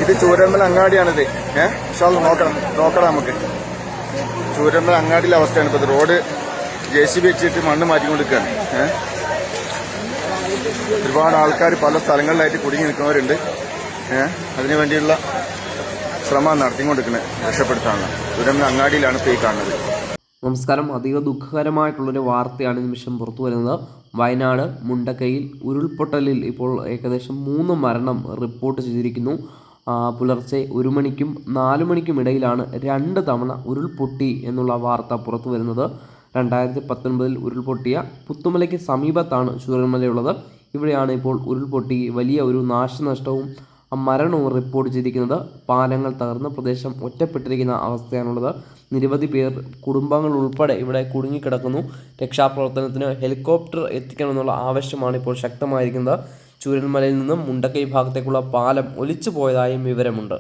ഇത് ചൂരമ്മൽ അങ്ങാടിയാണിത്. നോക്കണം നമുക്ക്. ചൂരമ്മൽ അങ്ങാടിയിലെ അവസ്ഥയാണ് ഇപ്പോൾ. റോഡ് JCB വെച്ചിട്ട് മണ്ണ് മാറ്റിക്കൊണ്ടിരിക്കുകയാണ്. ഒരുപാട് ആൾക്കാർ പല സ്ഥലങ്ങളിലായിട്ട് കുടുങ്ങി നിൽക്കുന്നവരുണ്ട്. അതിനു വേണ്ടിയുള്ള ശ്രമം നടത്തിക്കൊണ്ടിരിക്കുന്നത് രക്ഷപ്പെടുത്താനുള്ള. ചൂരമ്മൽ അങ്ങാടിയിലാണ് ഇപ്പോൾ ഈ കാണുന്നത്. നമസ്കാരം. അതീവ ദുഃഖകരമായിട്ടുള്ളൊരു വാർത്തയാണ് നിമിഷം പുറത്തു വരുന്നത്. വയനാട് മുണ്ടക്കയിൽ ഉരുൾപൊട്ടലിൽ ഇപ്പോൾ ഏകദേശം 3 മരണം റിപ്പോർട്ട് ചെയ്തിരിക്കുന്നു. പുലർച്ചെ 1 മണിക്കും 4 മണിക്കും ഇടയിലാണ് 2 തവണ ഉരുൾപൊട്ടി എന്നുള്ള വാർത്ത പുറത്തു വരുന്നത്. 2019 ഉരുൾപൊട്ടിയ പുത്തുമലയ്ക്ക് സമീപത്താണ് ചൂരൽമലയുള്ളത്. ഇവിടെയാണ് ഇപ്പോൾ ഉരുൾപൊട്ടി വലിയ ഒരു നാശനഷ്ടവും മരണവും റിപ്പോർട്ട് ചെയ്തിരിക്കുന്നത്. പാലങ്ങൾ തകർന്ന പ്രദേശം ഒറ്റപ്പെട്ടിരിക്കുന്ന അവസ്ഥയാണുള്ളത്. നിരവധി പേർ, കുടുംബങ്ങൾ ഉൾപ്പെടെ ഇവിടെ കുടുങ്ങിക്കിടക്കുന്നു. രക്ഷാപ്രവർത്തനത്തിന് ഹെലികോപ്റ്റർ എത്തിക്കണമെന്നുള്ള ആവശ്യമാണ് ഇപ്പോൾ ശക്തമായിരിക്കുന്നത്. ചൂരൽമലയിൽ നിന്നും മുണ്ടക്കൈ ഭാഗത്തേക്കുള്ള പാലം ഒലിച്ചു പോയതായും വിവരമുണ്ട്.